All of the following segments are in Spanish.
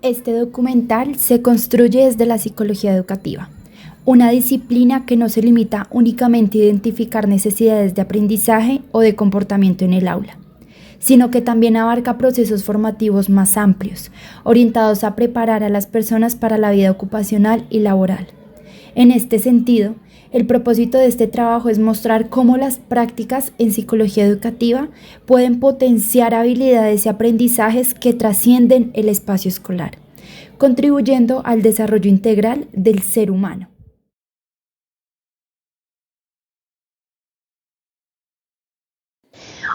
Este documental se construye desde la psicología educativa, una disciplina que no se limita únicamente a identificar necesidades de aprendizaje o de comportamiento en el aula, sino que también abarca procesos formativos más amplios, orientados a preparar a las personas para la vida ocupacional y laboral. En este sentido, el propósito de este trabajo es mostrar cómo las prácticas en psicología educativa pueden potenciar habilidades y aprendizajes que trascienden el espacio escolar, contribuyendo al desarrollo integral del ser humano.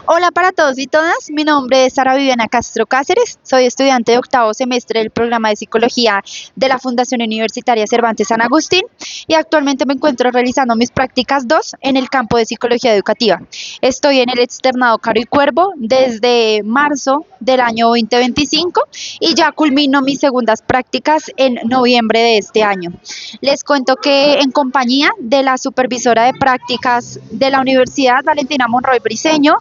Hola para todos y todas, mi nombre es Sara Viviana Castro Cáceres, soy estudiante de octavo semestre del programa de psicología de la Fundación Universitaria Cervantes San Agustín y actualmente me encuentro realizando mis prácticas 2 en el campo de psicología educativa. Estoy en el externado Caro y Cuervo desde marzo del año 2025 y ya culmino mis segundas prácticas en noviembre de este año. Les cuento que en compañía de la supervisora de prácticas de la Universidad, Valentina Monroy Briceño,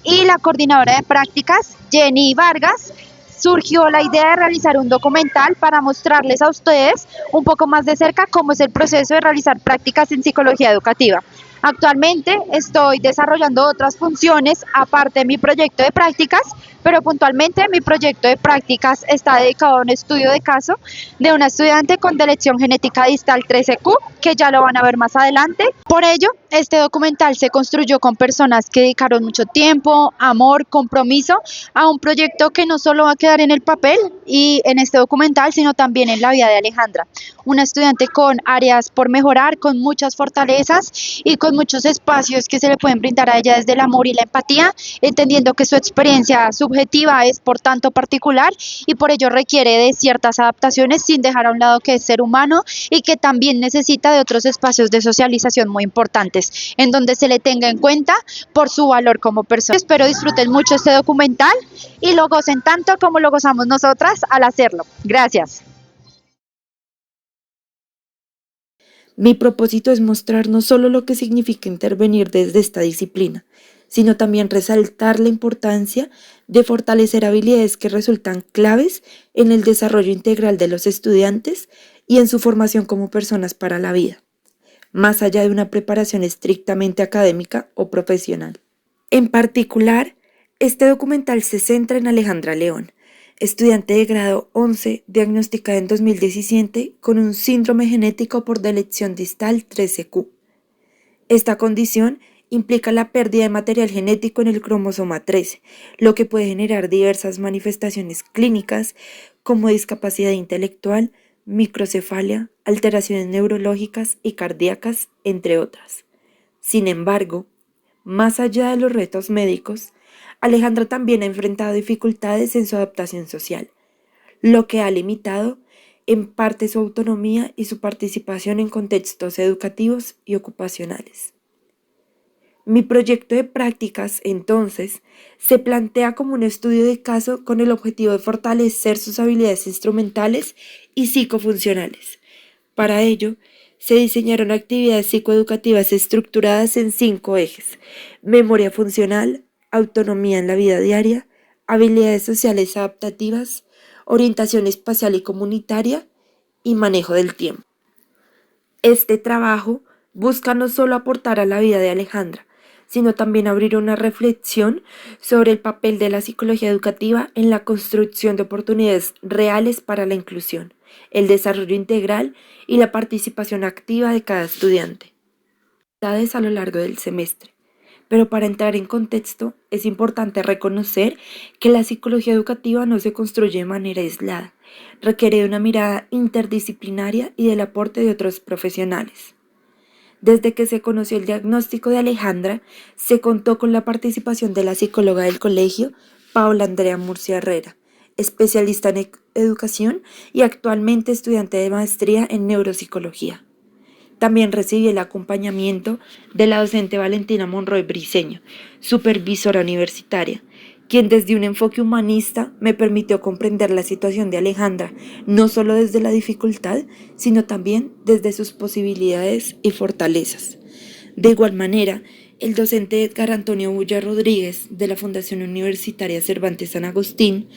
y la coordinadora de prácticas, Jenny Vargas, surgió la idea de realizar un documental para mostrarles a ustedes un poco más de cerca cómo es el proceso de realizar prácticas en psicología educativa. Actualmente estoy desarrollando otras funciones aparte de mi proyecto de prácticas, pero puntualmente mi proyecto de prácticas está dedicado a un estudio de caso de una estudiante con delección genética distal 13Q, que ya lo van a ver más adelante. Por ello, este documental se construyó con personas que dedicaron mucho tiempo, amor, compromiso a un proyecto que no solo va a quedar en el papel y en este documental, sino también en la vida de Alejandra, una estudiante con áreas por mejorar, con muchas fortalezas y con muchos espacios que se le pueden brindar a ella desde el amor y la empatía, entendiendo que su experiencia subjetiva es por tanto particular y por ello requiere de ciertas adaptaciones sin dejar a un lado que es ser humano y que también necesita de otros espacios de socialización muy importantes, en donde se le tenga en cuenta por su valor como persona. Espero disfruten mucho este documental y lo gocen tanto como lo gozamos nosotras al hacerlo. Gracias. Mi propósito es mostrar no solo lo que significa intervenir desde esta disciplina, sino también resaltar la importancia de fortalecer habilidades que resultan claves en el desarrollo integral de los estudiantes y en su formación como personas para la vida, más allá de una preparación estrictamente académica o profesional. En particular, este documental se centra en Alejandra León, estudiante de grado 11 diagnosticada en 2017 con un síndrome genético por delección distal 13Q. Esta condición implica la pérdida de material genético en el cromosoma 13, lo que puede generar diversas manifestaciones clínicas como discapacidad intelectual, microcefalia, alteraciones neurológicas y cardíacas, entre otras. Sin embargo, más allá de los retos médicos, Alejandra también ha enfrentado dificultades en su adaptación social, lo que ha limitado en parte su autonomía y su participación en contextos educativos y ocupacionales. Mi proyecto de prácticas, entonces, se plantea como un estudio de caso con el objetivo de fortalecer sus habilidades instrumentales y psicofuncionales. Para ello, se diseñaron actividades psicoeducativas estructuradas en 5 ejes: memoria funcional, autonomía en la vida diaria, habilidades sociales adaptativas, orientación espacial y comunitaria y manejo del tiempo. Este trabajo busca no solo aportar a la vida de Alejandra, sino también abrir una reflexión sobre el papel de la psicología educativa en la construcción de oportunidades reales para la inclusión, el desarrollo integral y la participación activa de cada estudiante. A lo largo del semestre. Pero para entrar en contexto, es importante reconocer que la psicología educativa no se construye de manera aislada, requiere de una mirada interdisciplinaria y del aporte de otros profesionales. Desde que se conoció el diagnóstico de Alejandra, se contó con la participación de la psicóloga del colegio, Paula Andrea Murcia Herrera, especialista en educación y actualmente estudiante de maestría en neuropsicología. También recibí el acompañamiento de la docente Valentina Monroy Briceño, supervisora universitaria, quien desde un enfoque humanista me permitió comprender la situación de Alejandra, no solo desde la dificultad, sino también desde sus posibilidades y fortalezas. De igual manera, el docente Edgar Antonio Bulla Rodríguez, de la Fundación Universitaria Cervantes San Agustín,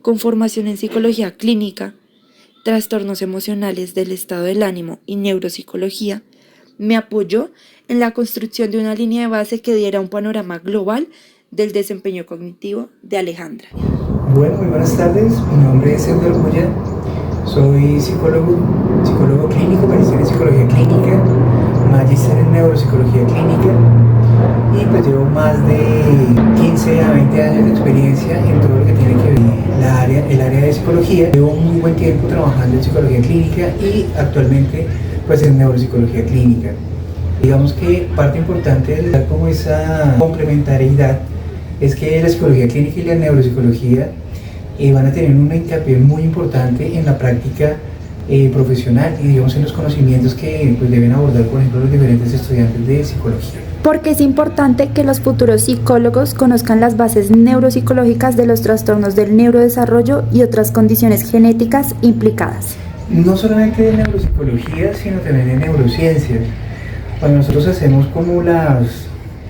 con formación en psicología clínica, trastornos emocionales del estado del ánimo y neuropsicología, me apoyó en la construcción de una línea de base que diera un panorama global del desempeño cognitivo de Alejandra. Bueno, muy buenas tardes. Mi nombre es Edgar Moya. Soy psicólogo clínico, magíster en psicología clínica, magíster en neuropsicología clínica y pues llevo más de 15 a 20 años de experiencia en todo lo que tiene que ver el área de psicología. Llevo un muy buen tiempo trabajando en psicología clínica y actualmente pues en neuropsicología clínica. Digamos que parte importante de dar como esa complementariedad es que la psicología clínica y la neuropsicología van a tener un hincapié muy importante en la práctica profesional y digamos en los conocimientos que pues, deben abordar, por ejemplo, los diferentes estudiantes de psicología. Porque es importante que los futuros psicólogos conozcan las bases neuropsicológicas de los trastornos del neurodesarrollo y otras condiciones genéticas implicadas. No solamente de neuropsicología, sino también de neurociencias. Cuando nosotros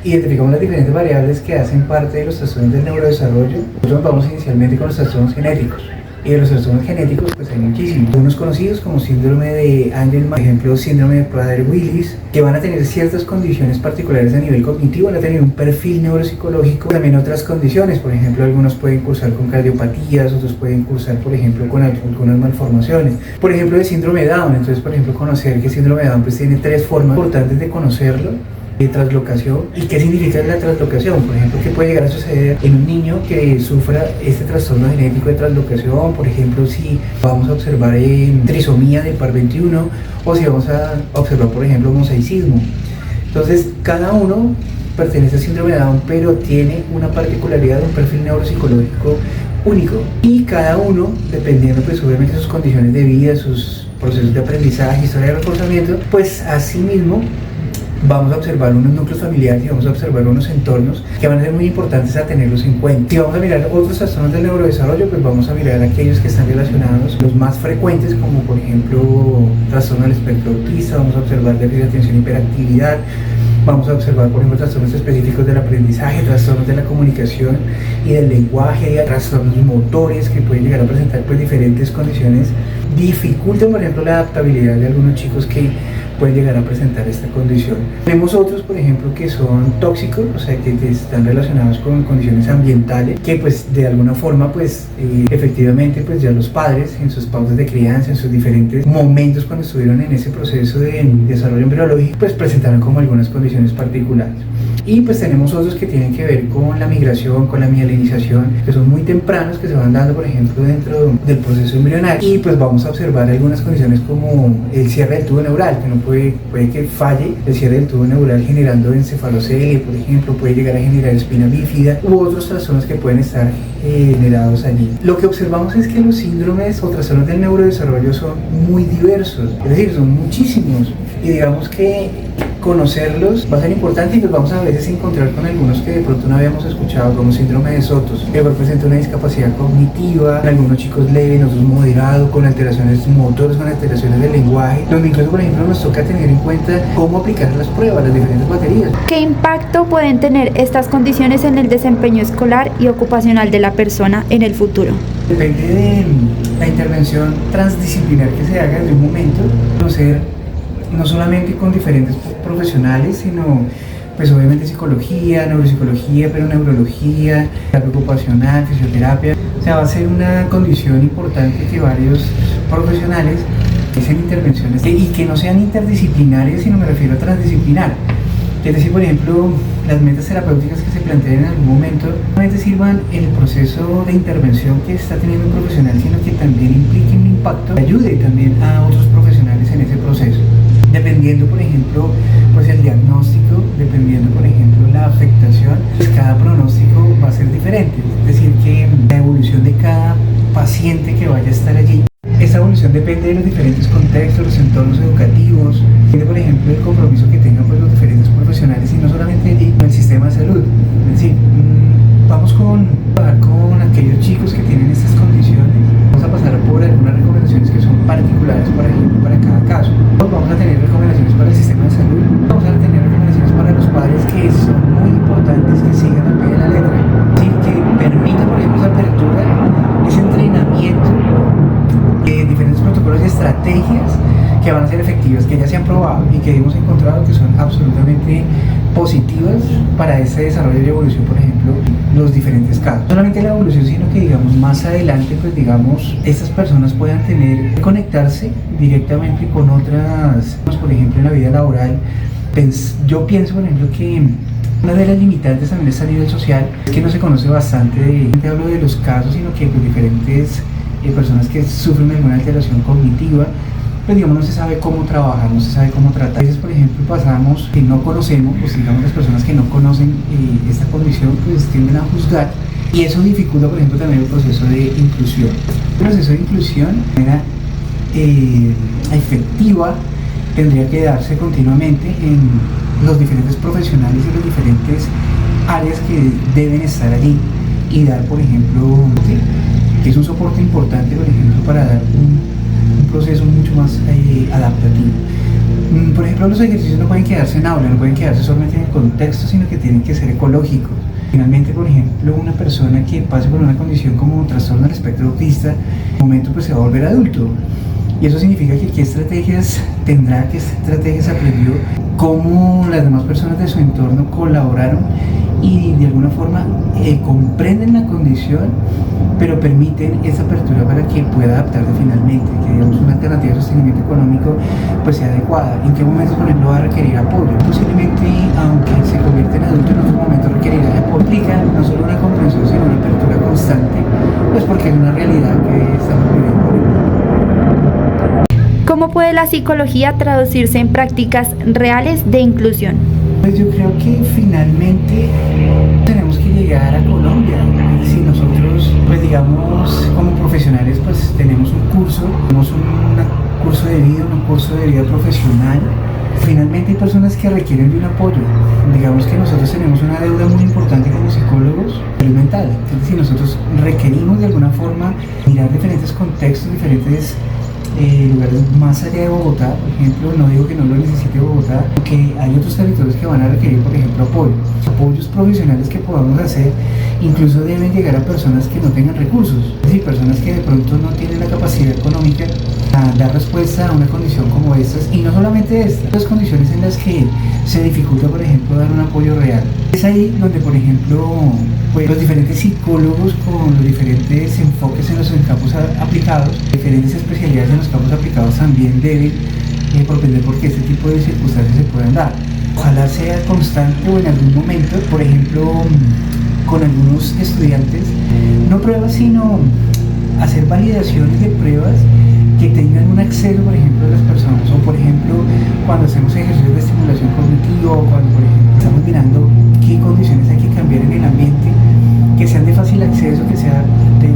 identificamos las diferentes variables que hacen parte de los trastornos del neurodesarrollo, nosotros vamos inicialmente con los trastornos genéticos. Y de los trastornos genéticos pues hay muchísimos. Unos conocidos como síndrome de Angelman, por ejemplo síndrome de Prader-Willis, que van a tener ciertas condiciones particulares a nivel cognitivo, van a tener un perfil neuropsicológico, también otras condiciones, por ejemplo algunos pueden cursar con cardiopatías, otros pueden cursar por ejemplo con algunas malformaciones. Por ejemplo el síndrome de Down, entonces por ejemplo conocer que el síndrome de Down pues tiene 3 formas importantes de conocerlo. De traslocación. ¿Y qué significa la traslocación? Por ejemplo, ¿qué puede llegar a suceder en un niño que sufra este trastorno genético de traslocación? Por ejemplo, si vamos a observar en trisomía del par 21 o si vamos a observar, por ejemplo, mosaicismo. Entonces, cada uno pertenece al síndrome de Down, pero tiene una particularidad, un perfil neuropsicológico único. Y cada uno, dependiendo pues obviamente de sus condiciones de vida, sus procesos de aprendizaje, historia de reforzamiento, pues asimismo vamos a observar unos núcleos familiares y vamos a observar unos entornos que van a ser muy importantes a tenerlos en cuenta. Si vamos a mirar otros trastornos del neurodesarrollo, pues vamos a mirar aquellos que están relacionados, los más frecuentes, como por ejemplo trastorno del espectro autista, vamos a observar déficit de atención y hiperactividad, vamos a observar por ejemplo trastornos específicos del aprendizaje, trastornos de la comunicación y del lenguaje, trastornos motores que pueden llegar a presentar pues diferentes condiciones, dificultan por ejemplo la adaptabilidad de algunos chicos que pueden llegar a presentar esta condición. Tenemos otros, por ejemplo, que son tóxicos, o sea, que están relacionados con condiciones ambientales, que pues de alguna forma, pues efectivamente, pues ya los padres en sus pausas de crianza, en sus diferentes momentos cuando estuvieron en ese proceso de desarrollo embriológico, pues presentaron como algunas condiciones particulares. Y pues tenemos otros que tienen que ver con la migración, con la mielinización, que son muy tempranos, que se van dando, por ejemplo, dentro del proceso embrionario. Y pues vamos a observar algunas condiciones como el cierre del tubo neural, que no puede que falle el cierre del tubo neural generando encefalocelia, por ejemplo, puede llegar a generar espina bífida u otros trastornos que pueden estar generados allí. Lo que observamos es que los síndromes o trastornos del neurodesarrollo son muy diversos, es decir, son muchísimos. Y digamos que conocerlos va a ser importante y nos vamos a veces encontrar con algunos que de pronto no habíamos escuchado, como síndrome de Sotos, que presenta una discapacidad cognitiva, en algunos chicos leve, en otros moderado, con alteraciones motores, con alteraciones del lenguaje, donde incluso por ejemplo nos toca tener en cuenta cómo aplicar las pruebas, las diferentes baterías. ¿Qué impacto pueden tener estas condiciones en el desempeño escolar y ocupacional de la persona en el futuro? Depende de la intervención transdisciplinar que se haga desde un momento, conocer no solamente con diferentes profesionales, sino pues obviamente psicología, neuropsicología, pero neurología, terapia ocupacional, fisioterapia. O sea, va a ser una condición importante que varios profesionales hacen intervenciones y que no sean interdisciplinarias, sino me refiero a transdisciplinar. Es decir, por ejemplo, las metas terapéuticas que se planteen en algún momento no solamente sirvan en el proceso de intervención que está teniendo un profesional, sino que también impliquen un impacto que ayude también a otros profesionales en ese proceso. Dependiendo, por ejemplo, pues el diagnóstico, dependiendo, por ejemplo, la afectación, pues cada pronóstico va a ser diferente. Es decir, que la evolución de cada paciente que vaya a estar allí, esa evolución depende de los diferentes contextos, los entornos educativos, depende, por ejemplo, del compromiso que tengan pues, los diferentes profesionales y no solamente allí, con el sistema de salud. Es decir, vamos con aquellos chicos que tienen estas condiciones, vamos a pasar por algunas recomendaciones que son particulares, por ejemplo, para cada caso. Vamos a tener recomendaciones para el sistema de salud, vamos a tener recomendaciones para los padres que son muy importantes, que sigan al pie de la letra, ¿sí? Que permitan, por ejemplo, esa apertura, ese entrenamiento, diferentes protocolos supremamente positivas para este desarrollo y evolución, por ejemplo, los diferentes casos. No solamente la evolución, sino que digamos más adelante, pues digamos, estas personas puedan conectarse directamente con otras, por ejemplo, en la vida laboral. Yo pienso, por ejemplo, que una de las limitantes también está a nivel social, es que no se conoce bastante, no hablo de los casos, sino que pues, diferentes personas que sufren de alguna alteración cognitiva, pues digamos no se sabe cómo trabajar, no se sabe cómo tratar. A veces, por ejemplo, pasamos que no conocemos, pues digamos las personas que no conocen esta condición, pues tienden a juzgar, y eso dificulta, por ejemplo, también el proceso de inclusión. El proceso de inclusión de manera efectiva tendría que darse continuamente en los diferentes profesionales y las diferentes áreas que deben estar allí y dar, por ejemplo, que es un soporte importante, por ejemplo, para dar un proceso mucho más adaptativo. Por ejemplo, los ejercicios no pueden quedarse en aula, no pueden quedarse solamente en el contexto, sino que tienen que ser ecológicos. Finalmente, por ejemplo, una persona que pase por una condición como trastorno del espectro autista, en un momento pues se va a volver adulto. Y eso significa que qué estrategias tendrá, qué estrategias aprendió, cómo las demás personas de su entorno colaboraron y de alguna forma comprenden la condición, pero permiten esa apertura para que pueda adaptarse finalmente, que digamos una alternativa de sostenimiento económico pues sea adecuada. ¿En qué momentos, por ejemplo, va a requerir apoyo? Posiblemente, aunque se convierta en adulto, en otro momento requerirá de apoyo. Implica no solo una comprensión, sino una apertura constante, pues porque es una realidad que estamos viviendo. ¿Cómo puede la psicología traducirse en prácticas reales de inclusión? Pues yo creo que finalmente tenemos que llegar a Colombia. Si nosotros, pues digamos, como profesionales, pues tenemos un curso de vida profesional. Finalmente hay personas que requieren de un apoyo. Digamos que nosotros tenemos una deuda muy importante como psicólogos, salud mental. Es decir, nosotros requerimos de alguna forma mirar diferentes contextos, diferentes lugares más allá de Bogotá, por ejemplo. No digo que no lo necesite Bogotá, que hay otros territorios que van a requerir, por ejemplo, apoyos profesionales que podamos hacer, incluso deben llegar a personas que no tengan recursos, es decir, personas que de pronto no tienen la capacidad económica a dar respuesta a una condición como estas, y no solamente estas, las condiciones en las que se dificulta, por ejemplo, dar un apoyo real. Es ahí donde, por ejemplo, pues, los diferentes psicólogos con los diferentes enfoques en los campos aplicados, diferentes especialidades en los campos aplicados también deben propender porque este tipo de circunstancias se puedan dar. Ojalá sea constante o en algún momento, por ejemplo, con algunos estudiantes, no pruebas, sino hacer validaciones de pruebas que tengan un acceso, por ejemplo, de las personas, o por ejemplo, cuando hacemos ejercicios de estimulación cognitiva, o cuando, por ejemplo, estamos mirando qué condiciones hay que cambiar en el ambiente, que sean de fácil acceso, que sea de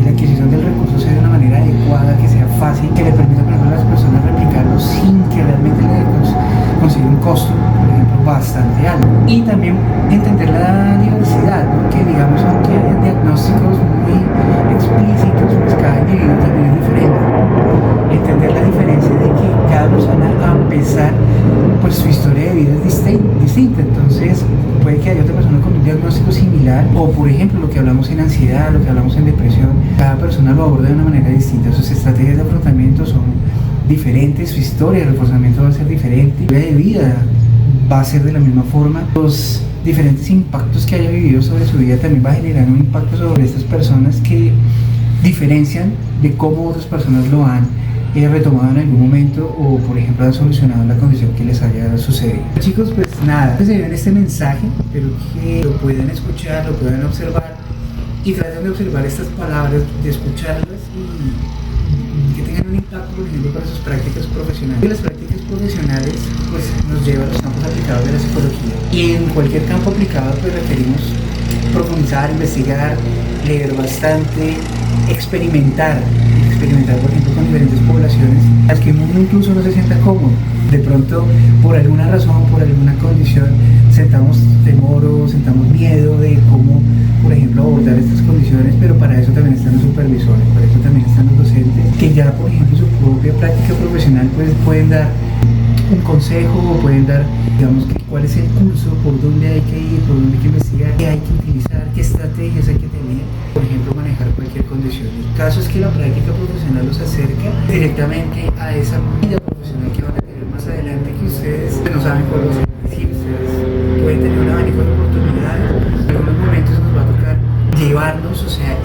la adquisición del recurso sea de una manera adecuada, que sea fácil, que le permita, por ejemplo, a las personas replicarlo sin que realmente le consiga un costo, por ejemplo, bastante alto. Y también entender la diversidad, ¿no? Que digamos, aunque haya diagnósticos muy explícitos, pues cada individuo también es diferente. Entender la diferencia de que cada persona, a empezar, pues su historia de vida es distinta. Entonces puede que haya otra persona con un diagnóstico similar, o por ejemplo lo que hablamos en ansiedad, lo que hablamos en depresión, cada persona lo aborda de una manera distinta. Sus estrategias de afrontamiento son diferentes, su historia de reforzamiento va a ser diferente, su vida de vida va a ser de la misma forma. Los diferentes impactos que haya vivido sobre su vida también va a generar un impacto sobre estas personas que diferencian de cómo otras personas lo han retomado en algún momento, o por ejemplo han solucionado la condición que les haya sucedido. Chicos, pues nada, se vean este mensaje, espero que lo puedan escuchar, lo puedan observar y traten de observar estas palabras, de escucharlas y que tengan un impacto, por ejemplo, para sus prácticas profesionales. Y las prácticas profesionales pues nos llevan a los campos aplicados de la psicología, y en cualquier campo aplicado pues requerimos profundizar, investigar, leer bastante, experimentar, por ejemplo, con diferentes poblaciones a las que uno incluso no se sienta cómodo. De pronto, por alguna razón, por alguna condición, sentamos temor o sentamos miedo de cómo, por ejemplo, abordar estas condiciones, pero para eso también están los supervisores, para eso también están los docentes, que ya, por ejemplo, su propia práctica profesional pues pueden dar un consejo, o pueden dar, digamos, que cuál es el curso, por dónde hay que ir, por dónde hay que investigar, qué hay que utilizar, qué estrategias hay que tener, por ejemplo, manejar cualquier condición. El caso es que la práctica profesional los acerca directamente a esa vida profesional que van a tener más adelante, que ustedes no saben cuál va a ser.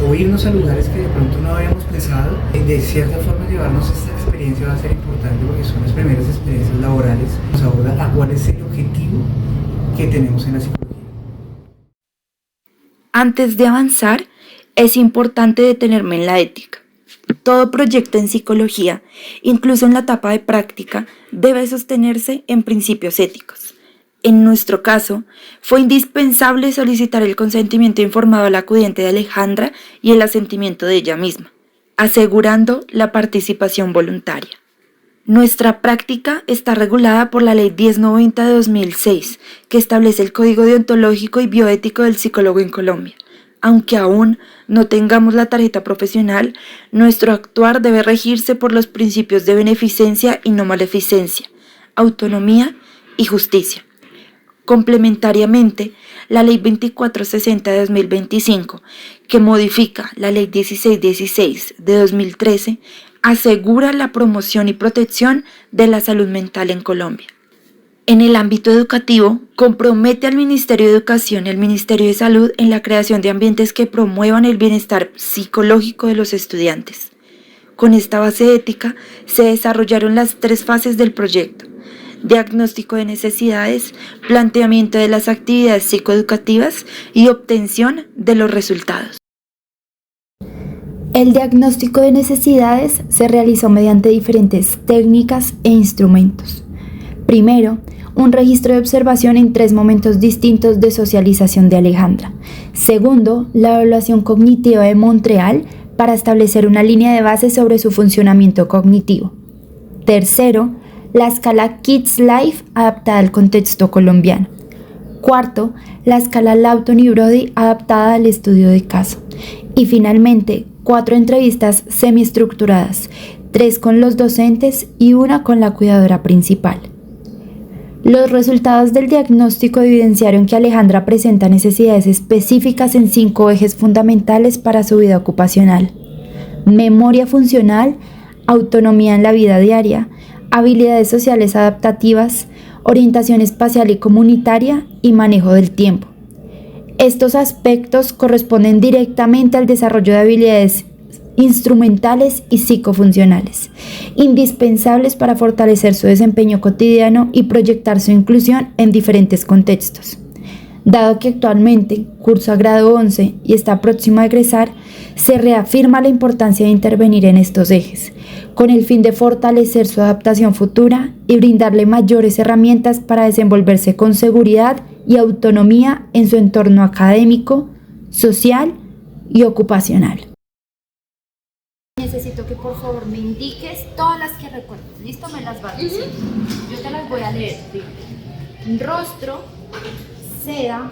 o irnos a lugares que de pronto no habíamos pensado. De cierta forma llevarnos esta experiencia va a ser importante porque son las primeras experiencias laborales. Nos aborda a cuál es el objetivo que tenemos en la psicología. Antes de avanzar, es importante detenerme en la ética. Todo proyecto en psicología, incluso en la etapa de práctica, debe sostenerse en principios éticos. En nuestro caso, fue indispensable solicitar el consentimiento informado al acudiente de Alejandra y el asentimiento de ella misma, asegurando la participación voluntaria. Nuestra práctica está regulada por la Ley 1090 de 2006, que establece el Código Deontológico y Bioético del Psicólogo en Colombia. Aunque aún no tengamos la tarjeta profesional, nuestro actuar debe regirse por los principios de beneficencia y no maleficencia, autonomía y justicia. Complementariamente, la Ley 2460 de 2025, que modifica la Ley 1616 de 2013, asegura la promoción y protección de la salud mental en Colombia. En el ámbito educativo, compromete al Ministerio de Educación y al Ministerio de Salud en la creación de ambientes que promuevan el bienestar psicológico de los estudiantes. Con esta base ética se desarrollaron las 3 fases del proyecto: diagnóstico de necesidades, planteamiento de las actividades psicoeducativas y obtención de los resultados. El diagnóstico de necesidades se realizó mediante diferentes técnicas e instrumentos. Primero, un registro de observación en 3 momentos distintos de socialización de Alejandra. Segundo, la evaluación cognitiva de Montreal para establecer una línea de base sobre su funcionamiento cognitivo. Tercero, la escala Kids Life adaptada al contexto colombiano. Cuarto, la escala Lawton y Brody adaptada al estudio de caso. Y finalmente, 4 entrevistas semiestructuradas, 3 con los docentes y 1 con la cuidadora principal. Los resultados del diagnóstico evidenciaron que Alejandra presenta necesidades específicas en 5 ejes fundamentales para su vida ocupacional: memoria funcional, autonomía en la vida diaria, habilidades sociales adaptativas, orientación espacial y comunitaria y manejo del tiempo. Estos aspectos corresponden directamente al desarrollo de habilidades instrumentales y psicofuncionales, indispensables para fortalecer su desempeño cotidiano y proyectar su inclusión en diferentes contextos. Dado que actualmente cursa grado 11 y está próximo a egresar, se reafirma la importancia de intervenir en estos ejes, con el fin de fortalecer su adaptación futura y brindarle mayores herramientas para desenvolverse con seguridad y autonomía en su entorno académico, social y ocupacional. Necesito que por favor me indiques todas las que recuerdes. ¿Listo? Me las vas a decir. Yo te las voy a leer. Rostro, seda,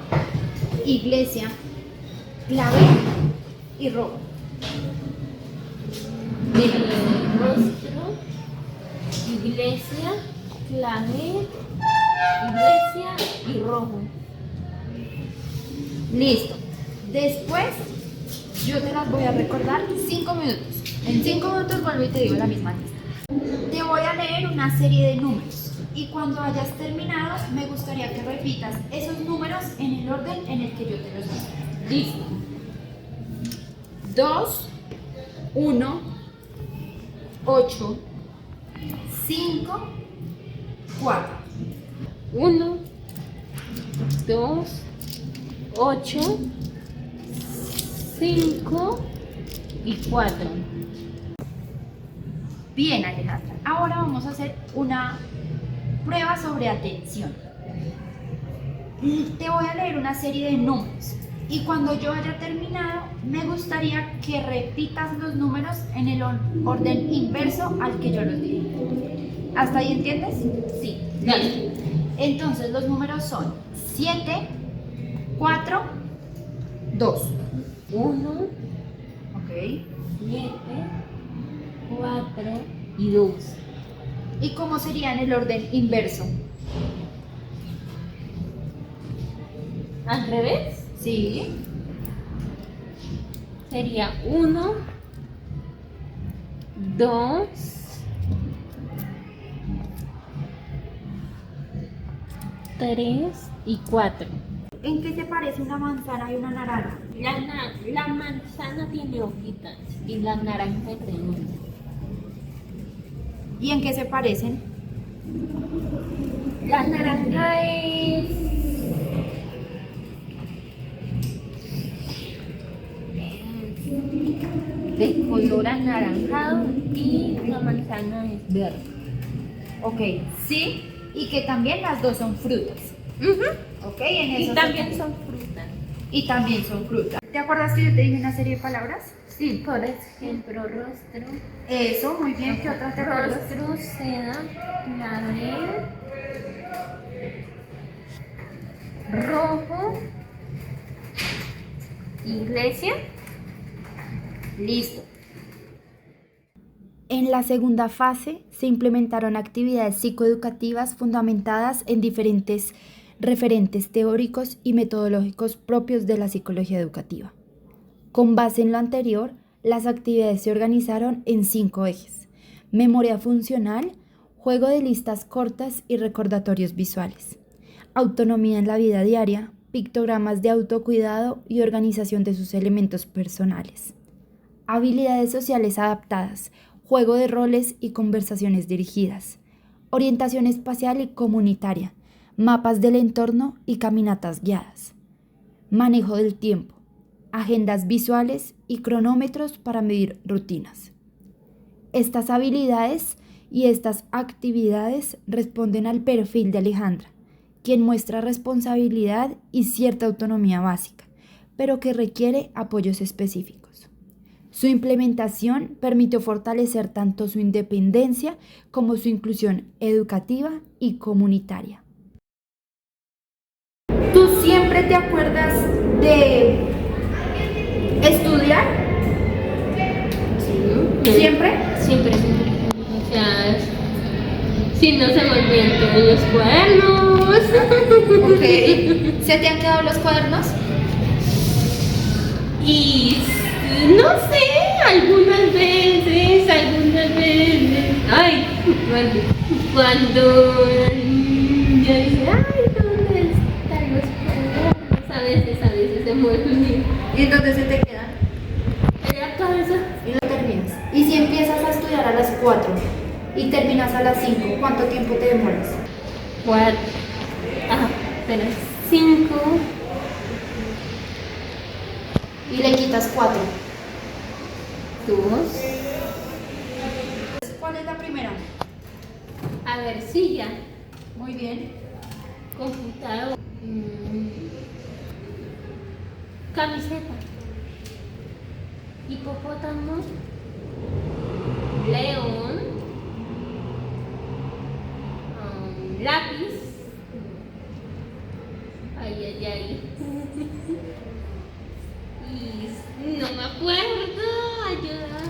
iglesia, clave y robo. Rostro, iglesia, clave, iglesia y rojo. Listo. Después yo te las voy a recordar 5 minutos. En 5 minutos vuelvo y te digo la misma lista. Te voy a leer una serie de números y cuando hayas terminado me gustaría que repitas esos números en el orden en el que yo te los digo. Listo. 2, 1, 8, 5, 4. 1, 2, 8, 5 y 4. Bien, Alejandra. Ahora vamos a hacer una prueba sobre atención. Te voy a leer una serie de números y cuando yo haya terminado me gustaría que repitas los números en el orden inverso al que yo los dije. ¿Hasta ahí entiendes? Sí. Bien. Entonces los números son 7, 4, 2. 1, Ok. 7, 4 y 2. ¿Y cómo sería en el orden inverso? ¿Al revés? Sí. Sería 1, 2, 3 y 4. ¿En qué se parece una manzana y una naranja? La manzana tiene hojitas y la naranja es redonda. ¿Y en qué se parecen? La naranja es de color anaranjado y la manzana es verde. Ok, sí, y que también las dos son frutas. Ok, en Y eso también son frutas. y también son frutas. ¿Te acuerdas que yo te dije una serie de palabras? Sí, por ejemplo, rostro. Eso, muy bien. ¿Qué otras te acuerdas? Rostro, seda, clavel, rojo, iglesia. Listo. En la segunda fase se implementaron actividades psicoeducativas fundamentadas en diferentes referentes teóricos y metodológicos propios de la psicología educativa. Con base en lo anterior, las actividades se organizaron en 5 ejes: memoria funcional, juego de listas cortas y recordatorios visuales, autonomía en la vida diaria, pictogramas de autocuidado y organización de sus elementos personales, habilidades sociales adaptadas, juego de roles y conversaciones dirigidas, orientación espacial y comunitaria, mapas del entorno y caminatas guiadas, manejo del tiempo, agendas visuales y cronómetros para medir rutinas. Estas habilidades y estas actividades responden al perfil de Alejandra, quien muestra responsabilidad y cierta autonomía básica, pero que requiere apoyos específicos. Su implementación permitió fortalecer tanto su independencia como su inclusión educativa y comunitaria. ¿Tú siempre te acuerdas de estudiar? Sí. ¿Siempre? Siempre. O sea, si no se me olvidan todos los cuadernos. Ok. ¿Se te han quedado los cuadernos? Y no sé, algunas veces. Ay, cuando yo dije, ay, ¿dónde están los cuadernos? A veces se me olvidan. ¿Y entonces se te quedan? En la cabeza. Y lo terminas. Y si empiezas a estudiar a las 4 y terminas a las 5, ¿cuánto tiempo te demoras? 4. Espera, 5. Y le quitas 4. 2. ¿Cuál es la primera? A ver, silla. Muy bien. Computador. Camiseta. Hipopótamo. León. Lápiz. Ay. Y no me acuerdo. Ayuda.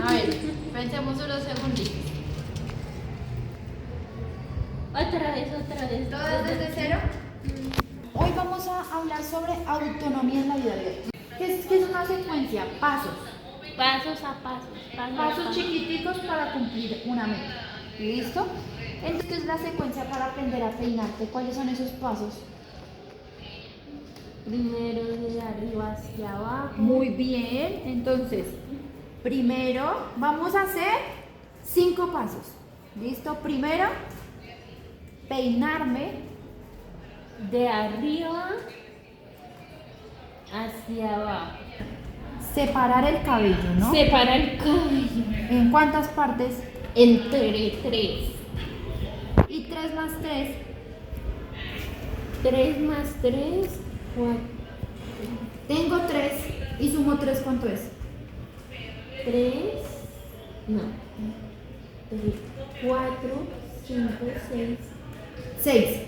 A ver, pensemos unos segunditos. Otra vez. ¿Todo desde cero? Hoy vamos a hablar sobre autonomía en la vida diaria. ¿Qué es una secuencia? Pasos. Pasos a pasos. Pasos chiquiticos para cumplir una meta. ¿Listo? Entonces, ¿qué es la secuencia para aprender a peinarte? ¿Cuáles son esos pasos? Primero de arriba hacia abajo. Muy bien. Entonces, primero vamos a hacer 5 pasos. ¿Listo? Primero, peinarme. De arriba hacia abajo. Separar el cabello, ¿no? Separa el cabello. ¿En cuántas partes? Entre 3. Y 3 más 3. 3 más 3, 4. Tengo 3 y sumo 3, ¿cuánto es? 3. No. 4, 5, 6. 6.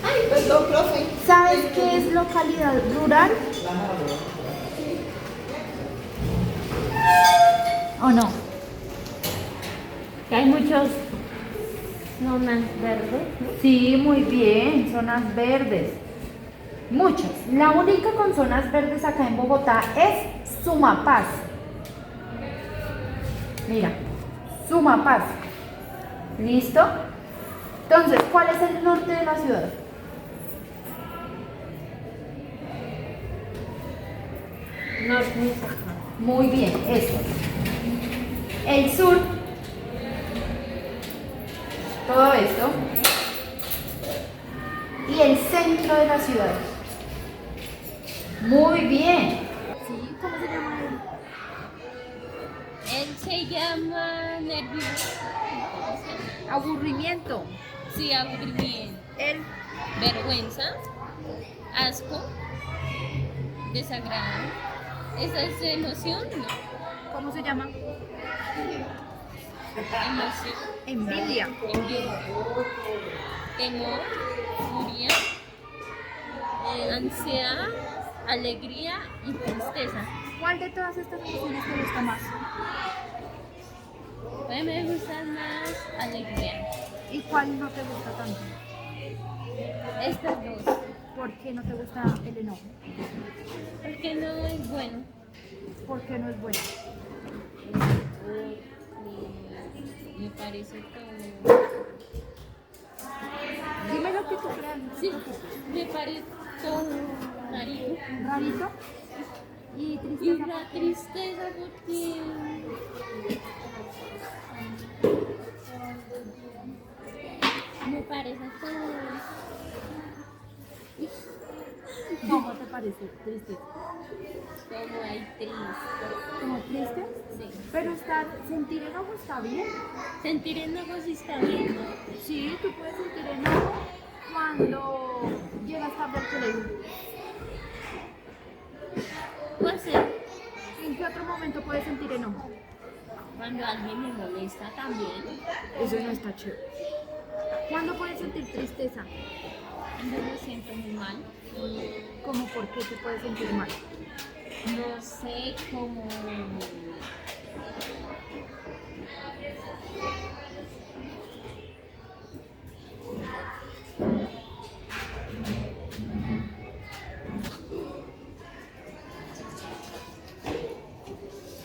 Ay, perdón, profe. ¿Sabes qué es localidad rural? ¿O no? Hay muchos zonas verdes, ¿no? Sí, muy bien, zonas verdes. Muchas. La única con zonas verdes acá en Bogotá es Sumapaz. Mira, Sumapaz. ¿Listo? Entonces, ¿cuál es el norte de la ciudad? Norte y sur. Muy bien, eso. El sur, todo esto. Y el centro de la ciudad. Muy bien. Sí, ¿cómo se llama él? Él se llama nervioso. Aburrimiento. Sí, aburrimiento. El Vergüenza, asco, desagrado. ¿Esa es emoción? No. ¿cómo se llama? Emoción, Envidia. envidia, temor, furia, ansiedad, alegría y tristeza. ¿Cuál de todas estas emociones te gusta más? A mí me gusta más alegría. ¿Y cuál no te gusta tanto? Estas dos, ¿Por qué no te gusta el enojo? porque no es bueno. ¿Por qué no es bueno? Me parece como... Dime lo que tú creas. Sí, me parece como rarito. Rarito. Y Y tristeza. la tristeza porque... me parece como... ¿Cómo te parece? Triste. como hay triste. ¿Como triste? Sí. Pero sentir enojo está bien. Sentir enojo sí está bien, ¿no? Sí, tú puedes sentir enojo cuando llegas tarde al colegio. Puede ser ¿En qué otro momento puedes sentir enojo? cuando alguien me molesta también. Eso no está chévere. ¿Cuándo puedes sentir tristeza? Cuando me siento muy mal. ¿Cómo por qué te puedes sentir mal? No sé cómo...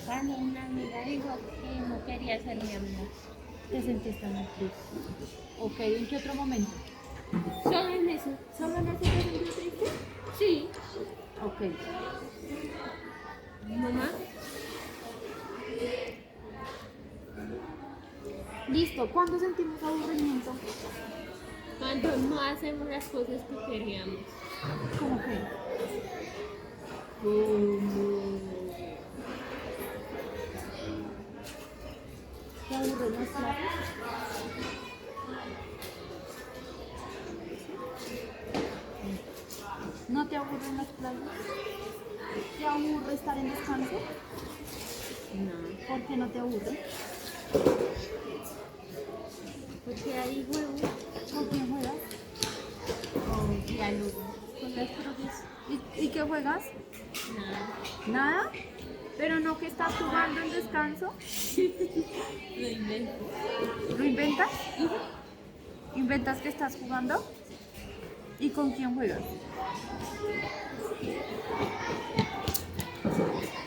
cuando una amiga dijo que no quería ser mi amiga. Te sentiste muy triste. Ok, ¿en qué otro momento? Solo en eso. ¿Solo en ese te sentiste triste? Sí. Ok. Mamá. Listo, ¿cuándo sentimos aburrimiento? Cuando no hacemos las cosas que queríamos. ¿Cómo que? ¿Te aburren las clases? ¿No te aburren las clases? ¿Te aburre estar en descanso? No. ¿Por qué no te aburre? Porque hay huevos ¿Con quién juegas? con diálogo. Con las profes. ¿Y qué juegas? Nada. ¿Nada? ¿Pero no que estás jugando en descanso? Lo invento. ¿Lo inventas? ¿Inventas que estás jugando? ¿Y con quién juegas?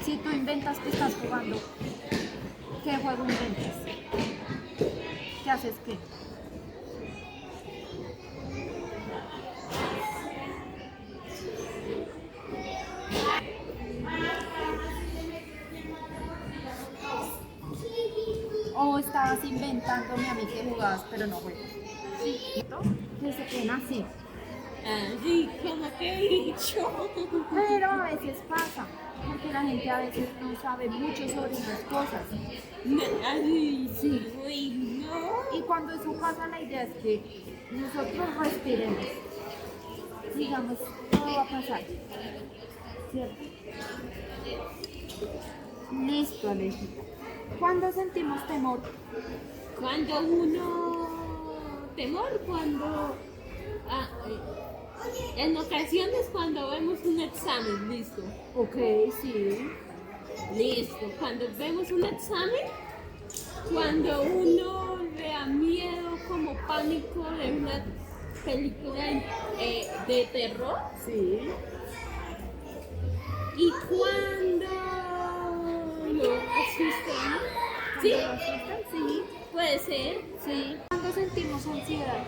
Si tú inventas que estás jugando, ¿qué juego inventas? ¿Qué haces qué? ¿O estabas inventándome a mí que jugabas pero no juegas? Que se queden así. Así como que he dicho. Pero a veces pasa, porque la gente a veces no sabe mucho sobre las cosas. Así, Sí. uy, no. Y cuando eso pasa, la idea es que nosotros respiremos. Digamos, todo va a pasar. ¿Cierto? Listo, Alejita. ¿Cuándo sentimos temor? Cuando uno... temor, cuando... en ocasiones cuando vemos un examen, listo. Ok, sí. Listo. Cuando vemos un examen, cuando uno le da miedo como pánico de una película de terror. Sí. Y cuando lo asustan. ¿Sí? ¿Cuándo nos asustan? Sí. Puede ser. Sí. ¿Cuándo sentimos ansiedad?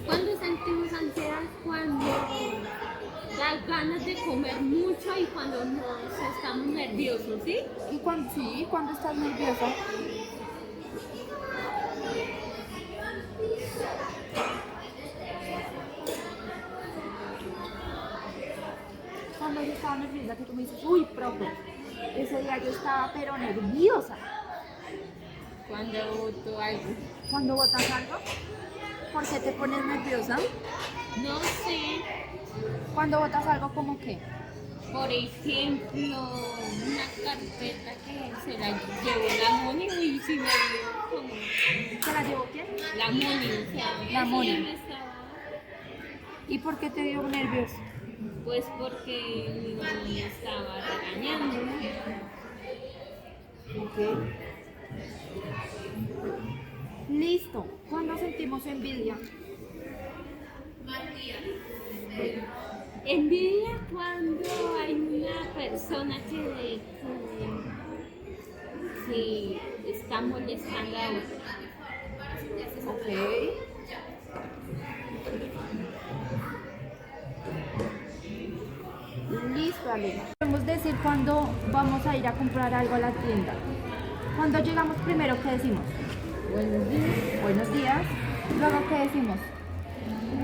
Cuando sentimos ansiedad, cuando da ganas de comer mucho y cuando estamos nerviosos, ¿sí? ¿Y cuando estás nerviosa? Cuando yo estaba nerviosa, que tú me dices, uy, profe, ese día yo estaba pero nerviosa. Cuando boto algo. Cuando botas algo, ¿por qué te pones nerviosa? No sé, Cuando botas algo, ¿cómo qué? por ejemplo, una carpeta que se la llevó la Moni y si me dio como ¿Se la llevó quién? la Moni, o sea, La ese Moni. día me estaba, ¿Y por qué te dio nervios? pues porque mi mamá me estaba regañando. Ok. Listo. ¿Cuándo sentimos envidia? Envidia cuando hay una persona que está molestando a otra. Ok. Listo, Ale. Podemos decir cuando vamos a ir a comprar algo a la tienda. Cuando llegamos primero, ¿qué decimos? Buenos días, Buenos días. Luego, ¿qué decimos?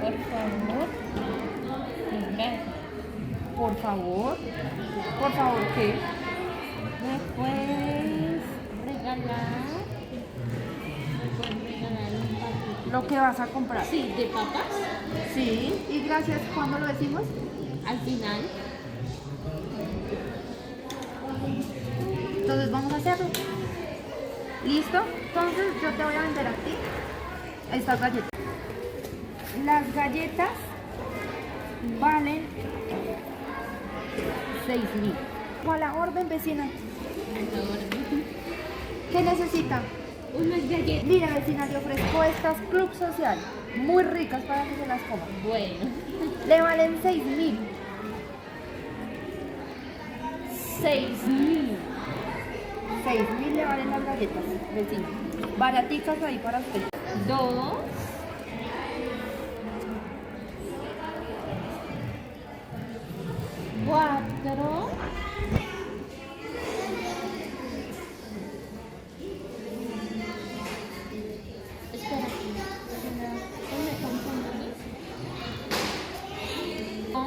por favor. Gracias. Por favor. Por favor, ¿qué? ¿Me puedes regalar? ¿Me puedes regalar un paquete? Lo que vas a comprar. Sí, de papas. Sí. Y gracias, ¿cuándo lo decimos? Al final. Entonces vamos a hacerlo. ¿Listo? Entonces yo te voy a vender a ti estas galletas. Las galletas valen 6.000. O a la orden, vecina. ¿Qué necesita? Unas galletas. Mira, vecina, le ofrezco estas Club Social, muy ricas para que se las coma. Bueno. Le valen 6.000. 6.000. 6.000 le valen las galletas, vecina. Baraticas ahí para usted. 2. 4. Espera. Me confundí. 2.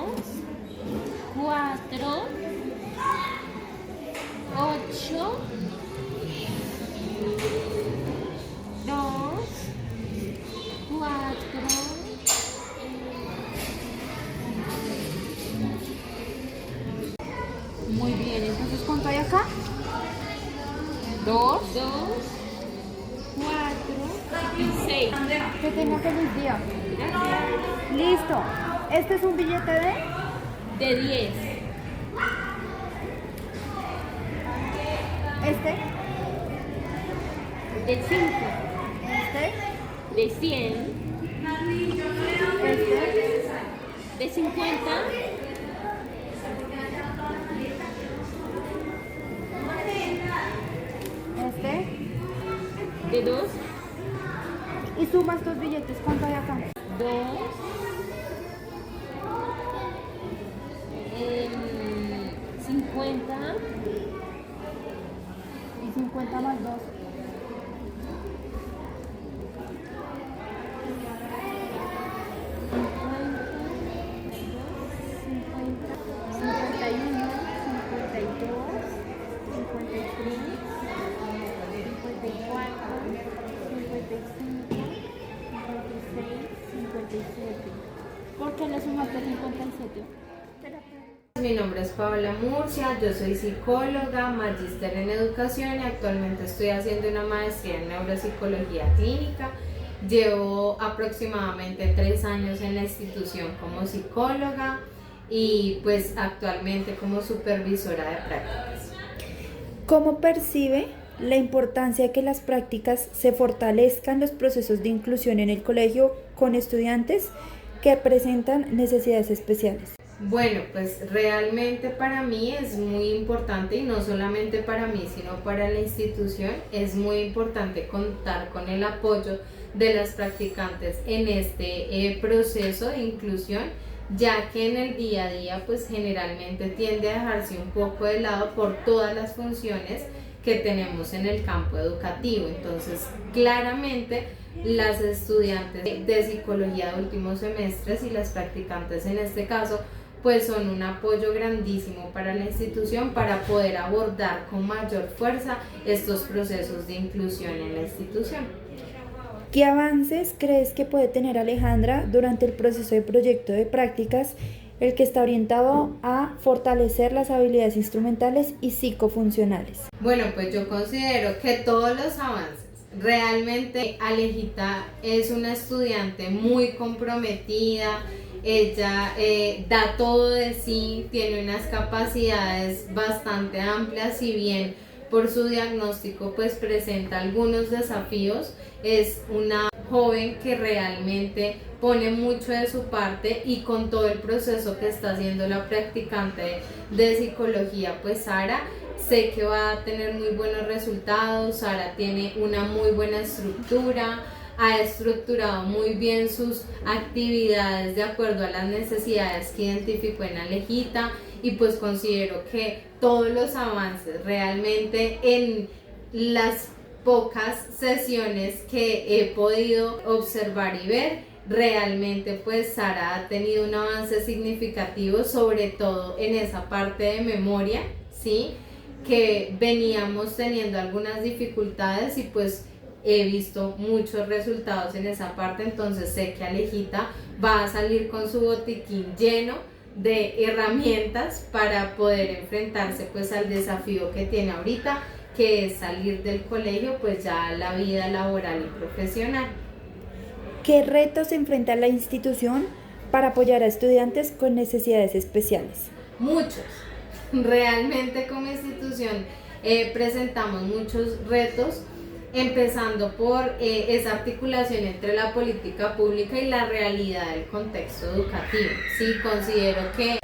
4. 8. 2. 4. Muy bien, entonces ¿cuánto hay acá? 2. 2, 4 y 6. Que tenga feliz día. Gracias. Listo. Este es un billete de De 10. este, De 5. este, De 100. este, De 50. este. De 2. Y suma estos billetes. ¿Cuánto hay acá? 2. 50. Y 50 más 2. 51, 52, 53, 54, 55, 56, 57. ¿Por qué le sumaste 57? Mi nombre es Paola Murcia, yo soy psicóloga, magíster en educación y actualmente estoy haciendo una maestría en neuropsicología clínica. Llevo aproximadamente 3 años en la institución como psicóloga y pues actualmente como supervisora de prácticas. ¿Cómo percibe la importancia de que las prácticas se fortalezcan los procesos de inclusión en el colegio con estudiantes que presentan necesidades especiales? Bueno, pues realmente para mí es muy importante y no solamente para mí, sino para la institución, es muy importante contar con el apoyo de las practicantes en este proceso de inclusión, ya que en el día a día pues generalmente tiende a dejarse un poco de lado por todas las funciones que tenemos en el campo educativo. Entonces, claramente las estudiantes de psicología de últimos semestres y las practicantes en este caso pues son un apoyo grandísimo para la institución para poder abordar con mayor fuerza estos procesos de inclusión en la institución. ¿Qué avances crees que puede tener Alejandra durante el proceso de proyecto de prácticas, el que está orientado a fortalecer las habilidades instrumentales y psicofuncionales? Bueno, pues yo considero que todos los avances. Realmente Alejita es una estudiante muy comprometida, ella da todo de sí, tiene unas capacidades bastante amplias, si bien por su diagnóstico pues presenta algunos desafíos, es una joven que realmente pone mucho de su parte y con todo el proceso que está haciendo la practicante de psicología pues Sara, sé que va a tener muy buenos resultados. Sara tiene una muy buena estructura, ha estructurado muy bien sus actividades de acuerdo a las necesidades que identificó en Alejita y pues considero que todos los avances realmente en las pocas sesiones que he podido observar y ver, realmente pues Sara ha tenido un avance significativo, sobre todo en esa parte de memoria, ¿sí? Que veníamos teniendo algunas dificultades y pues he visto muchos resultados en esa parte. Entonces sé que Alejita va a salir con su botiquín lleno de herramientas para poder enfrentarse pues al desafío que tiene ahorita, que es salir del colegio pues ya a la vida laboral y profesional. ¿Qué retos enfrenta la institución para apoyar a estudiantes con necesidades especiales? Muchos. Realmente como institución presentamos muchos retos, empezando por esa articulación entre la política pública y la realidad del contexto educativo. Sí, considero que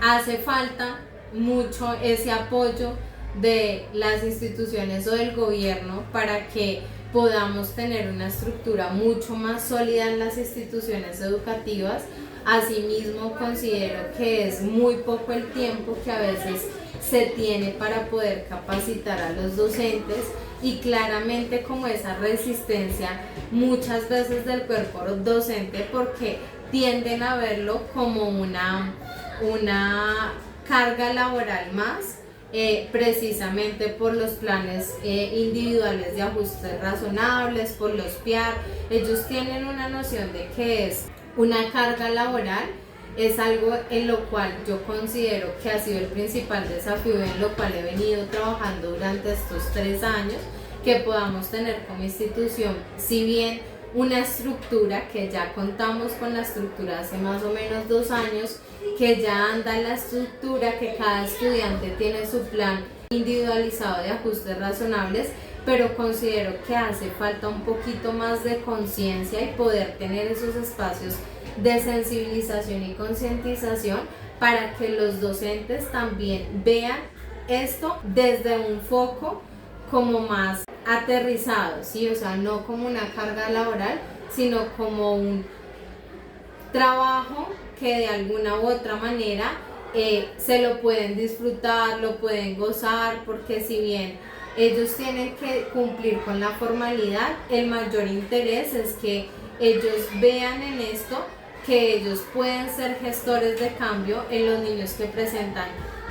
hace falta mucho ese apoyo de las instituciones o del gobierno para que podamos tener una estructura mucho más sólida en las instituciones educativas. Asimismo, considero que es muy poco el tiempo que a veces se tiene para poder capacitar a los docentes y claramente como esa resistencia muchas veces del cuerpo docente, porque tienden a verlo como una carga laboral más, precisamente por los planes individuales de ajustes razonables, por los PIAR. Ellos tienen una noción de que es una carga laboral. Es algo en lo cual yo considero que ha sido el principal desafío, en lo cual he venido trabajando durante estos 3 años, que podamos tener como institución, si bien una estructura, que ya contamos con la estructura hace más o menos 2 años, que ya anda la estructura, que cada estudiante tiene su plan individualizado de ajustes razonables, pero considero que hace falta un poquito más de conciencia y poder tener esos espacios de sensibilización y concientización para que los docentes también vean esto desde un foco como más aterrizado, ¿sí? O sea, no como una carga laboral, sino como un trabajo que de alguna u otra manera se lo pueden disfrutar, lo pueden gozar, porque si bien ellos tienen que cumplir con la formalidad, el mayor interés es que ellos vean en esto que ellos pueden ser gestores de cambio en los niños que presentan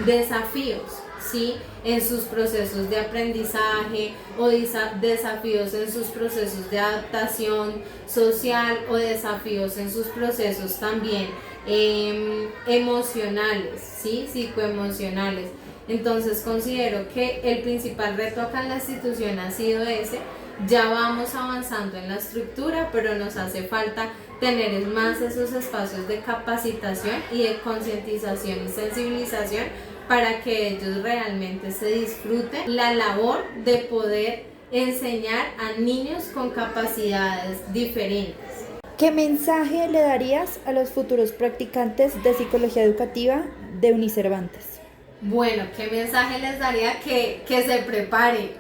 desafíos, ¿sí? En sus procesos de aprendizaje o desafíos en sus procesos de adaptación social o desafíos en sus procesos también emocionales, ¿sí? Psicoemocionales. Entonces considero que el principal reto acá en la institución ha sido ese. Ya vamos avanzando en la estructura, pero nos hace falta tener más esos espacios de capacitación y de concientización y sensibilización para que ellos realmente se disfruten la labor de poder enseñar a niños con capacidades diferentes. ¿Qué mensaje le darías a los futuros practicantes de psicología educativa de Unicervantes? Bueno, ¿qué mensaje les daría? Que se preparen,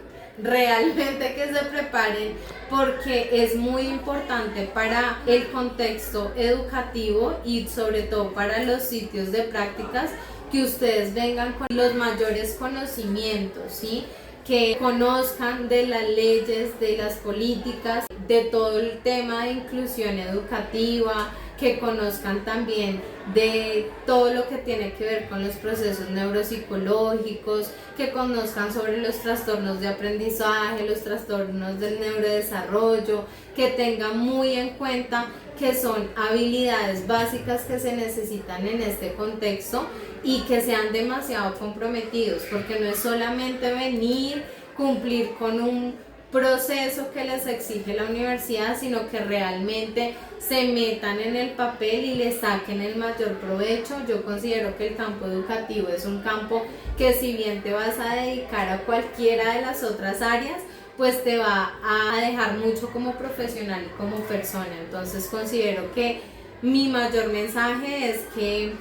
realmente que se preparen porque es muy importante para el contexto educativo y sobre todo para los sitios de prácticas que ustedes vengan con los mayores conocimientos, ¿sí? Que conozcan de las leyes, de las políticas, de todo el tema de inclusión educativa, que conozcan también de todo lo que tiene que ver con los procesos neuropsicológicos, que conozcan sobre los trastornos de aprendizaje, los trastornos del neurodesarrollo, que tengan muy en cuenta que son habilidades básicas que se necesitan en este contexto y que sean demasiado comprometidos, porque no es solamente venir, cumplir con un proceso que les exige la universidad, sino que realmente se metan en el papel y le saquen el mayor provecho. Yo considero que el campo educativo es un campo que, si bien te vas a dedicar a cualquiera de las otras áreas, pues te va a dejar mucho como profesional y como persona. Entonces considero que mi mayor mensaje es que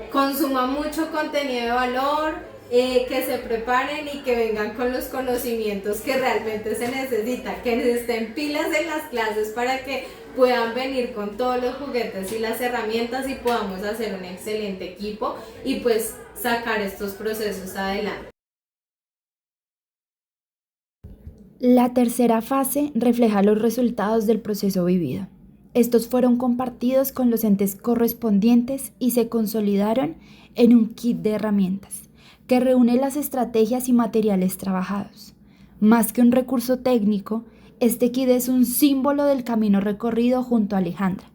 consuman mucho contenido de valor, que se preparen y que vengan con los conocimientos que realmente se necesitan, que estén pilas en las clases para que puedan venir con todos los juguetes y las herramientas y podamos hacer un excelente equipo y pues sacar estos procesos adelante. La tercera fase refleja los resultados del proceso vivido. Estos fueron compartidos con los entes correspondientes y se consolidaron en un kit de herramientas que reúne las estrategias y materiales trabajados. Más que un recurso técnico, este kit es un símbolo del camino recorrido junto a Alejandra,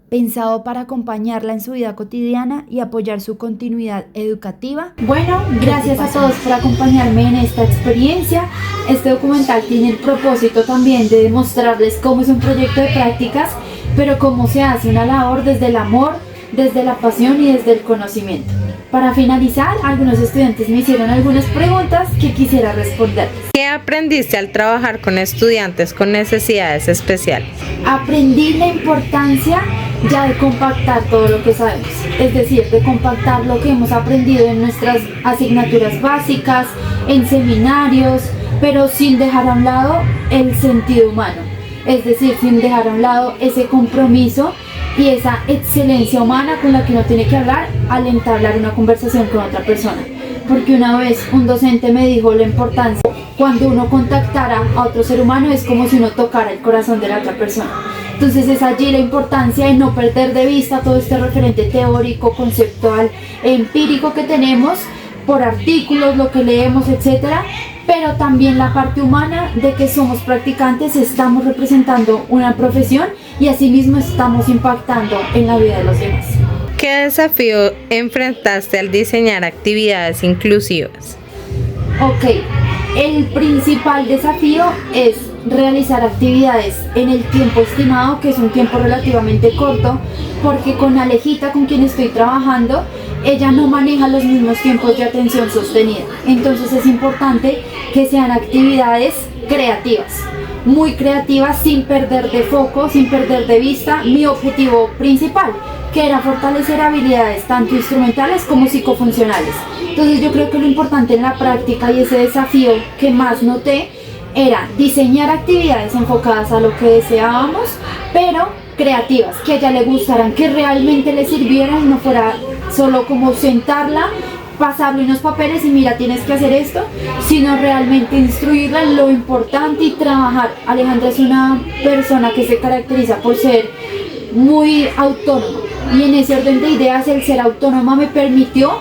pensado para acompañarla en su vida cotidiana y apoyar su continuidad educativa. Bueno, gracias a todos por acompañarme en esta experiencia. Este documental tiene el propósito también de demostrarles cómo es un proyecto de prácticas, pero cómo se hace una labor desde el amor, desde la pasión y desde el conocimiento. Para finalizar, algunos estudiantes me hicieron algunas preguntas que quisiera responderles. ¿Qué aprendiste al trabajar con estudiantes con necesidades especiales? Aprendí la importancia ya de compactar todo lo que sabemos, es decir, de compactar lo que hemos aprendido en nuestras asignaturas básicas, en seminarios, pero sin dejar a un lado el sentido humano, es decir, sin dejar a un lado ese compromiso y esa excelencia humana con la que uno tiene que hablar al entablar una conversación con otra persona. Porque una vez un docente me dijo la importancia, cuando uno contactara a otro ser humano es como si uno tocara el corazón de la otra persona. Entonces es allí la importancia de no perder de vista todo este referente teórico, conceptual e empírico que tenemos por artículos, lo que leemos, etcétera, pero también la parte humana de que somos practicantes, estamos representando una profesión y asimismo estamos impactando en la vida de los demás. ¿Qué desafío enfrentaste al diseñar actividades inclusivas? Ok, el principal desafío es realizar actividades en el tiempo estimado, que es un tiempo relativamente corto, porque con Alejita, con quien estoy trabajando, ella no maneja los mismos tiempos de atención sostenida. Entonces es importante que sean actividades creativas, muy creativas, sin perder de foco, sin perder de vista mi objetivo principal, que era fortalecer habilidades tanto instrumentales como psicofuncionales. Entonces yo creo que lo importante en la práctica y ese desafío que más noté era diseñar actividades enfocadas a lo que deseábamos, pero creativas, que a ella le gustaran, que realmente le sirvieran y no fuera solo como sentarla, pasarle unos papeles y mira, tienes que hacer esto, sino realmente instruirla en lo importante y trabajar. Alejandra es una persona que se caracteriza por ser muy autónoma y en ese orden de ideas el ser autónoma me permitió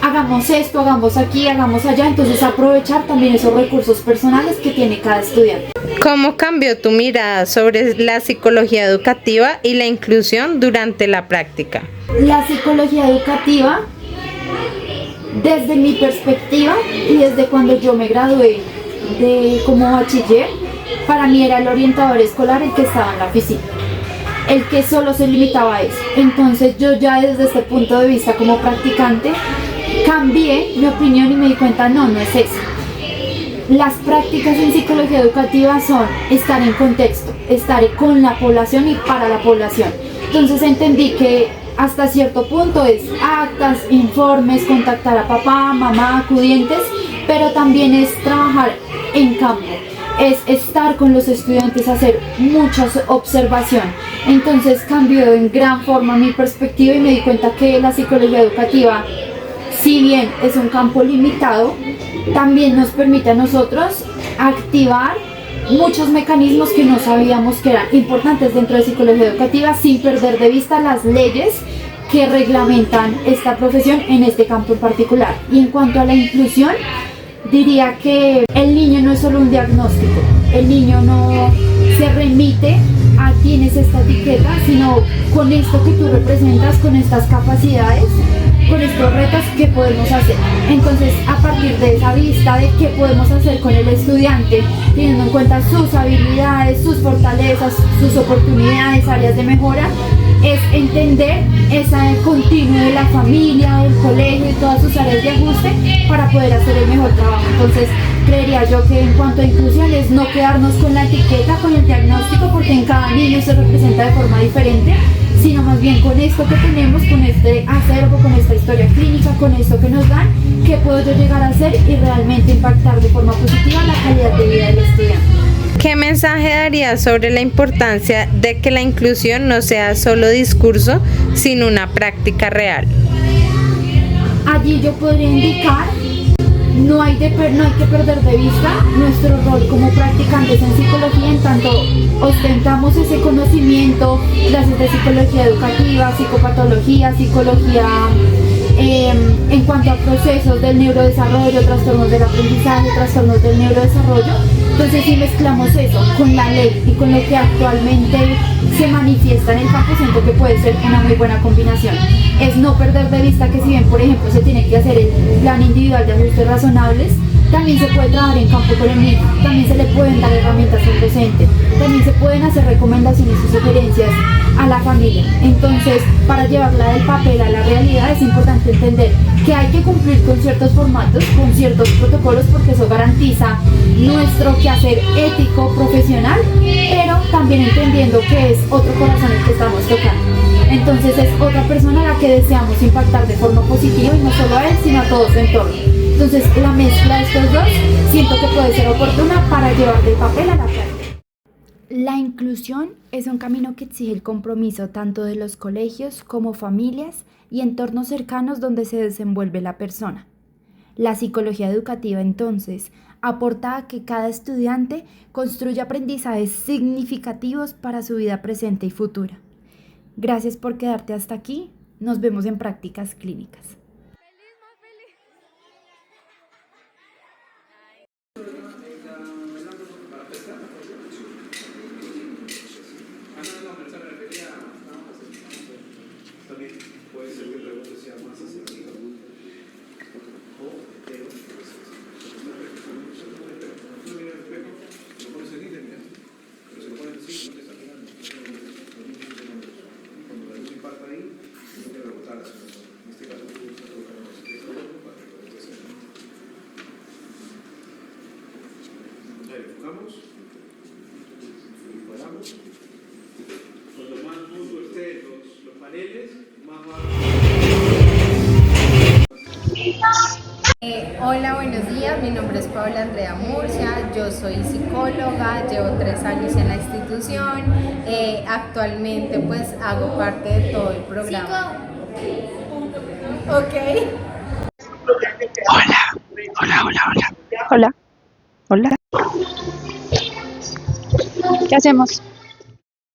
hagamos esto, hagamos aquí, hagamos allá, entonces aprovechar también esos recursos personales que tiene cada estudiante. ¿Cómo cambió tu mirada sobre la psicología educativa y la inclusión durante la práctica? La psicología educativa, desde mi perspectiva y desde cuando yo me gradué como bachiller, para mí era el orientador escolar el que estaba en la oficina, el que solo se limitaba a eso. Entonces yo ya desde este punto de vista como practicante cambié mi opinión y me di cuenta, no es eso. Las prácticas en psicología educativa son estar en contexto, estar con la población y para la población. Entonces entendí que hasta cierto punto es actas, informes, contactar a papá, mamá, acudientes, pero también es trabajar en campo, es estar con los estudiantes, hacer mucha observación. Entonces cambió en gran forma mi perspectiva y me di cuenta que la psicología educativa, si bien es un campo limitado, también nos permite a nosotros activar muchos mecanismos que no sabíamos que eran importantes dentro de psicología educativa, sin perder de vista las leyes que reglamentan esta profesión en este campo en particular. Y en cuanto a la inclusión, diría que el niño no es solo un diagnóstico, el niño no se remite a tienes esta etiqueta, sino con esto que tú representas, con estas capacidades, con estos retos, ¿qué podemos hacer? Entonces, a partir de esa vista de qué podemos hacer con el estudiante, teniendo en cuenta sus habilidades, sus fortalezas, sus oportunidades, áreas de mejora, es entender ese continuo de la familia, del colegio y todas sus áreas de ajuste para poder hacer el mejor trabajo. Entonces, creería yo que en cuanto a inclusión es no quedarnos con la etiqueta, con el diagnóstico, porque en cada niño se representa de forma diferente, sino más bien con esto que tenemos, con este acervo, con esta historia clínica, con esto que nos dan, qué puedo yo llegar a hacer y realmente impactar de forma positiva la calidad de vida del estudiante. ¿Qué mensaje darías sobre la importancia de que la inclusión no sea solo discurso, sino una práctica real? Allí yo podría indicar, no hay que perder de vista nuestro rol como practicantes en psicología, en tanto ostentamos ese conocimiento, clases de psicología educativa, psicopatología, psicología en cuanto a procesos del neurodesarrollo, trastornos del aprendizaje, trastornos del neurodesarrollo. Entonces, si mezclamos eso con la ley y con lo que actualmente se manifiesta en el campo, siento que puede ser una muy buena combinación. Es no perder de vista que si bien, por ejemplo, se tiene que hacer el plan individual de ajustes razonables, también se puede trabajar en campo con el niño, también se le pueden dar herramientas al docente, también se pueden hacer recomendaciones y sugerencias a la familia. Entonces, para llevarla del papel a la realidad es importante entender que hay que cumplir con ciertos formatos, con ciertos protocolos, porque eso garantiza nuestro quehacer ético, profesional, pero también entendiendo que es otro corazón el que estamos tocando. Entonces es otra persona a la que deseamos impactar de forma positiva y no solo a él, sino a todo su entorno. Entonces la mezcla de estos dos siento que puede ser oportuna para llevar del papel a la práctica. La inclusión es un camino que exige el compromiso tanto de los colegios como familias y entornos cercanos donde se desenvuelve la persona. La psicología educativa, entonces, aporta a que cada estudiante construya aprendizajes significativos para su vida presente y futura. Gracias por quedarte hasta aquí. Nos vemos en prácticas clínicas. Enfocamos y paramos. Cuando más mutuo estén los paneles, más va. Hola, buenos días. Mi nombre es Paola Andrea Murcia. Yo soy psicóloga, llevo 3 años en la institución. Actualmente pues hago parte de todo el programa. Ok. Hola. ¿Qué hacemos?